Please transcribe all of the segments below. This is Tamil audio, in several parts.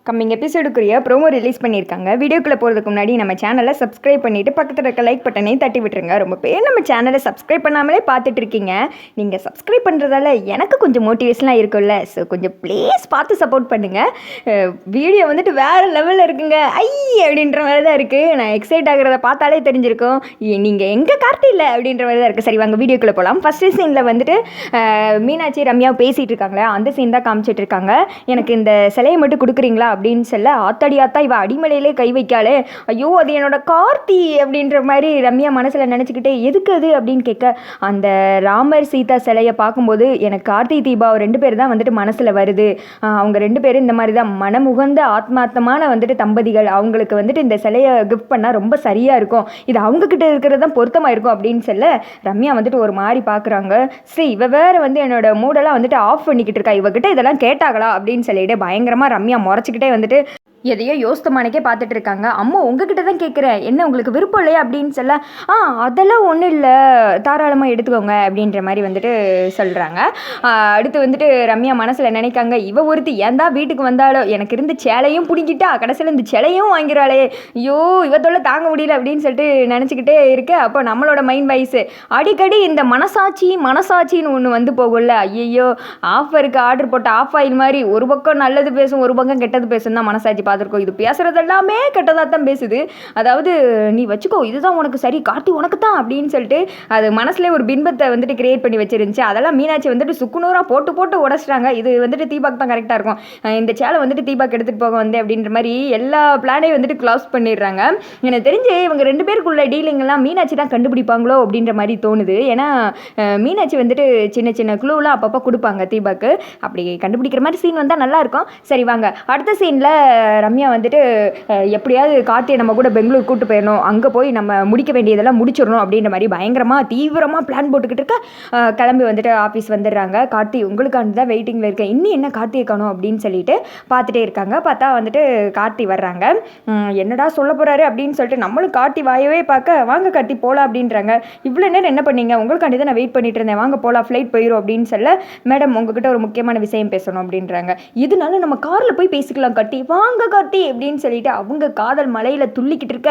கம்மிங் எபிசோடுக்குரிய ப்ரோமோ ரிலீஸ் பண்ணியிருக்காங்க. வீடியோக்குள்ளே போகிறதுக்கு முன்னாடி நம்ம சேனலை சப்ஸ்கிரைப் பண்ணிவிட்டு பக்கத்தில் இருக்க லைக் பட்டனையும் தட்டி விட்டுருங்க. ரொம்ப பேர் நம்ம சேனலை சப்ஸ்கிரைப் பண்ணாமலே பார்த்துட்டு இருக்கீங்க. நீங்கள் சப்ஸ்கிரைப் பண்ணுறதால எனக்கு கொஞ்சம் மோட்டிவேஷனாக இருக்கும்ல. ஸோ கொஞ்சம் ப்ளீஸ் பார்த்து சப்போர்ட் பண்ணுங்கள். வீடியோ வந்துட்டு வேறு லெவலில் இருக்குங்க. அப்படின்ற மாதிரி தான் இருக்குது. நான் எக்ஸைட் ஆகிறத பார்த்தாலே தெரிஞ்சிருக்கும் நீங்கள் எங்கே கார்த்தி இல்லை அப்படின்ற மாதிரி தான் இருக்குது. சரி வாங்க வீடியோக்குள்ளே போகலாம். ஃபஸ்ட்டு சீனில் வந்துட்டு மீனாட்சி ரம்யாவை பேசிகிட்டு இருக்காங்களே, அந்த சீன் தான் காமிச்சிட்டு இருக்காங்க. எனக்கு இந்த சிலையை மட்டும் கொடுக்குறீங்களா அப்படின்னு சொல்ல, ஆத்தாடி ஆத்தா இவ அடிமலையிலே கை வைக்காளே, ஐயோ அது என்னோட கார்த்தி அப்படின்ற மாதிரி ரம்யா மனசில் நினச்சிக்கிட்டே எதுக்கு அது அப்படின்னு கேட்க, அந்த ராமர் சீதா சிலையை பார்க்கும்போது எனக்கு கார்த்தி தீபா ரெண்டு பேர் தான் வந்துட்டு மனசில் வருது. அவங்க ரெண்டு பேரும் இந்த மாதிரி தான் மனமுகந்த ஆத்மார்த்தமான வந்துட்டு தம்பதிகள். அவங்களுக்கு வந்துட்டு இந்த சிலையை கிஃப்ட் பண்ணால் ரொம்ப சரியாக இருக்கும், இது அவங்கக்கிட்ட இருக்கிறது தான் பொருத்தமாக இருக்கும் அப்படின்னு சொல்ல, ரம்யா வந்துட்டு ஒரு மாதிரி பார்க்குறாங்க. சரி இவ வேறு வந்து என்னோட மூடெல்லாம் வந்துட்டு ஆஃப் பண்ணிக்கிட்டு இருக்கா, இவகிட்ட இதெல்லாம் கேட்டாங்களா அப்படின்னு சொல்லிட்டு பயங்கரமாக ரம்யா முறைச்சிக்கிட்டே வந்துட்டு எதையோ யோசித்தமானக்கே பார்த்துட்டு இருக்காங்க. அம்மா உங்ககிட்ட தான் கேட்குறேன், என்ன உங்களுக்கு விருப்பம் இல்லையா அப்படின்னு சொல்ல, அதெல்லாம் ஒன்றும் இல்லை தாராளமாக எடுத்துக்கோங்க அப்படின்ற மாதிரி வந்துட்டு சொல்கிறாங்க. அடுத்து வந்துட்டு ரம்யா மனசில் நினைக்காங்க, இவ ஒருத்தி ஏன் தான் வீட்டுக்கு வந்தாலோ எனக்கு இருந்த சேலையும் பிடிக்கிட்டா கடைசியில் இந்த சேலையும் வாங்கிறாளே, ஐயோ இவத்தோட தாங்க முடியல அப்படின்னு சொல்லிட்டு நினச்சிக்கிட்டே இருக்கு. அப்போ நம்மளோட மைண்ட் வைஸ் அடிக்கடி இந்த மனசாட்சின்னு ஒன்று வந்து போகும்ல, ஐயோ ஆஃபருக்கு ஆர்டர் போட்ட ஆஃப் ஆயில் மாதிரி ஒரு பக்கம் நல்லது பேசும் ஒரு பக்கம் கெட்டது பேசும் தான் மனசாட்சி பார்த்துருக்கோம். இது பேசுறது எல்லாமே கெட்டதாக தான் பேசுது. அதாவது நீ வச்சுக்கோ இதுதான் உனக்கு சரி, கார்த்தி உனக்கு தான் அப்படின்னு சொல்லிட்டு அது மனசுலேயே ஒரு பின்பத்தை வந்துட்டு கிரியேட் பண்ணி வச்சிருந்துச்சு. அதெல்லாம் மீனாட்சி வந்துட்டு சுக்குநூறாக போட்டு உடச்சிட்டாங்க. இது வந்துட்டு தீபாக் தான் கரெக்டாக இருக்கும், இந்த சேலை வந்துட்டு தீபாக் எடுத்துகிட்டு போக வந்தேன் அப்படின்ற மாதிரி எல்லா பிளானையும் வந்துட்டு க்ளோஸ் பண்ணிடுறாங்க. எனக்கு தெரிஞ்சு இவங்க ரெண்டு பேருக்குள்ள டீலிங்கெல்லாம் மீனாட்சி தான் கண்டுபிடிப்பாங்களோ அப்படின்ற மாதிரி தோணுது. ஏன்னா மீனாட்சி வந்துட்டு சின்ன சின்ன க்ளூலாம் அப்பப்போ கொடுப்பாங்க தீபாக்கு. அப்படி கண்டுபிடிக்கிற மாதிரி சீன் வந்தால் நல்லாயிருக்கும். சரி வாங்க அடுத்த சீனில் ரம்யா வந்துட்டு எப்படியாவது கார்த்தியை நம்ம கூட பெங்களூர் கூப்பிட்டு போயிடணும், அங்கே போய் நம்ம முடிக்க வேண்டியதெல்லாம் முடிச்சிடணும் அப்படின்ற மாதிரி பயங்கரமாக தீவிரமாக பிளான் போட்டுக்கிட்டு இருக்க, கிளம்பி வந்துட்டு ஆஃபீஸ் வந்துடுறாங்க. கார்த்தி உங்களுக்காண்டி தான் வெயிட்டிங்கில் இருக்கேன், இன்னும் என்ன கார்த்தியை காணும் அப்படின்னு சொல்லிட்டு பார்த்துட்டே இருக்காங்க. பார்த்தா வந்துட்டு கார்த்தி வர்றாங்க. என்னடா சொல்ல போகிறாரு அப்படின்னு சொல்லிட்டு நம்மளும் கார்த்தி வாயவே பார்க்க, வாங்க கார்த்தி போகலாம் அப்படின்றாங்க. இவ்வளோ நேரம் என்ன பண்ணீங்க, உங்களுக்காண்டி தான் நான் வெயிட் பண்ணிட்டு இருந்தேன், வாங்க போகலாம் ஃப்ளைட் போயிடும் அப்படின்னு சொல்ல, மேடம் உங்ககிட்ட ஒரு முக்கியமான விஷயம் பேசணும் அப்படின்றாங்க. இதனால நம்ம காரில் போய் பேசிக்கலாம் கார்த்தி, வாங்க கார்த்தி அப்படின்னு சொல்லிட்டு அவங்க காதல் மலையில் துள்ளிக்கிட்டு இருக்க,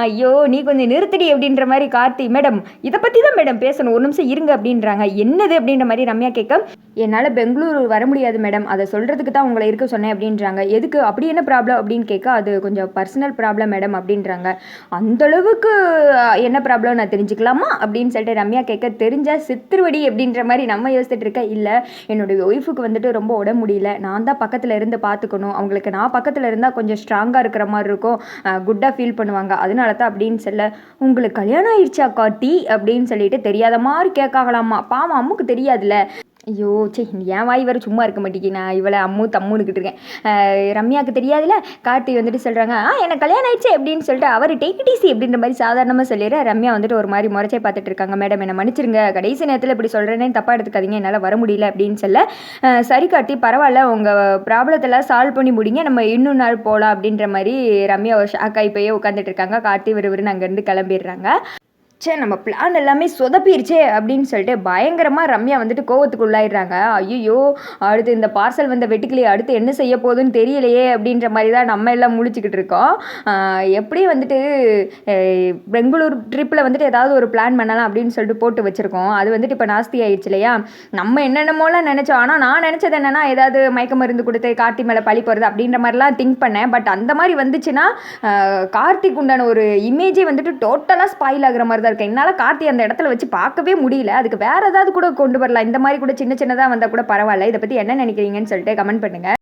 ஐயோ நீ கொஞ்சம் நிறுத்தடி அப்படின்ற மாதிரி கார்த்தி, மேடம் இதை பற்றி தான் மேடம் பேசணும், ஒரு நிமிஷம் இருங்க அப்படின்றாங்க. என்னது அப்படின்ற மாதிரி ரம்யா கேட்க, என்னால் பெங்களூர் வர முடியாது மேடம், அதை சொல்கிறதுக்கு தான் உங்களை இருக்க சொன்னேன் அப்படின்றாங்க. எதுக்கு அப்படி என்ன ப்ராப்ளம் அப்படின்னு கேட்க, அது கொஞ்சம் பர்சனல் ப்ராப்ளம் மேடம் அப்படின்றாங்க. அந்தளவுக்கு என்ன ப்ராப்ளம் நான் தெரிஞ்சுக்கலாமா அப்படின்னு சொல்லிட்டு ரம்யா கேட்க, தெரிஞ்சால் சித்திருவடி அப்படின்ற மாதிரி நம்ம யோசிச்சுட்டு இருக்க. இல்லை என்னுடைய ஒய்ஃபுக்கு வந்துட்டு ரொம்ப உடம்பு முடியல, நான் தான் பக்கத்தில் இருந்து பார்த்துக்கணும், அவங்களுக்கு நான் பக்கத்தில் இருந்தால் கொஞ்சம் ஸ்ட்ராங்காக இருக்கிற மாதிரி இருக்கும், குட்டாக ஃபீல் பண்ணுவாங்க, அதனால தான் அப்படின்னு சொல்ல, உங்களுக்கு கல்யாணம் ஆயிடுச்சா கார்த்தி அப்படின்னு சொல்லிட்டு தெரியாத மாதிரி கேட்காகலாமா. பாவம் அம்முக்கு தெரியாதுல்ல. ஐயோ என் வாய் வர சும்மா இருக்க மாட்டேங்கி, நான் இவளை தம்முன்னுக்கிட்டு இருக்கேன். ரம்யாவுக்கு தெரியாதுல்ல. கார்த்தி வந்துட்டு சொல்கிறாங்க, எனக்கு கல்யாணம் ஆயிடுச்சு அப்படின்னு சொல்லிட்டு அவர் டேக் இட் ஈஸி அப்படின்ற மாதிரி சாதாரணமாக சொல்லிடுற. ரம்யா வந்துட்டு ஒரு மாதிரி முறைச்சே பார்த்துட்டு இருக்காங்க. மேடம் என்னை மன்னிச்சிருங்க, கடைசி நேரத்தில் இப்படி சொல்கிறேன்னு தப்பாக எடுத்துக்காதீங்க, என்னால் வர முடியல அப்படின்னு சொல்ல, சரி கார்த்தி பரவாயில்ல, உங்கள் ப்ராப்ளத்தெல்லாம் சால்வ் பண்ணி முடிங்க, நம்ம இன்னும் நாள் போகலாம் அப்படின்ற மாதிரி ரம்யா ஒரு ஷாக் ஆகி போய் உட்காந்துட்டு இருக்காங்க. கார்த்தி விறுவிறுன்னு அங்கேருந்து கிளம்பிடுறாங்க. சே நம்ம பிளான் எல்லாமே சொதப்பிடுச்சே அப்படின்னு சொல்லிட்டு பயங்கரமாக ரம்யா வந்துட்டு கோவத்துக்கு உள்ளாயிடுறாங்க. ஐயோ அடுத்து இந்த பார்சல் வந்த வெட்டுக்கிளி அடுத்து என்ன செய்ய போகுதுன்னு தெரியலையே அப்படின்ற மாதிரி தான் நம்ம எல்லாம் முழிச்சுக்கிட்டு இருக்கோம். எப்படி வந்துட்டு பெங்களூர் ட்ரிப்பில் வந்துட்டு ஏதாவது ஒரு பிளான் பண்ணலாம் அப்படின்னு சொல்லிட்டு போட்டு வச்சுருக்கோம். அது வந்துட்டு இப்போ நாஸ்தி ஆயிடுச்சு இல்லையா. நம்ம என்னென்னமோலாம் நினச்சோம், ஆனால் நான் நினச்சது என்னென்னா ஏதாவது மயக்க மருந்து கொடுத்து கார்த்தி மேலே பழி போகிறது அப்படின்ற மாதிரிலாம் திங்க் பண்ணேன். பட் அந்த மாதிரி வந்துச்சுன்னா கார்த்திக் உண்டான ஒரு இமேஜே வந்துட்டு டோட்டலாக ஸ்பாயில் ஆகிற மாதிரி இருக்கு. என்னால் கார்த்தி அந்த இடத்துல வச்சு பார்க்கவே முடியல. அதுக்கு வேற ஏதாவது கூட கொண்டு வரலாம், இந்த மாதிரி கூட சின்ன சின்னதாக வந்தால் கூட பரவாயில்ல. இதை பற்றி என்ன நினைக்கிறீங்கன்னு சொல்லிட்டு கமெண்ட் பண்ணுங்கள்.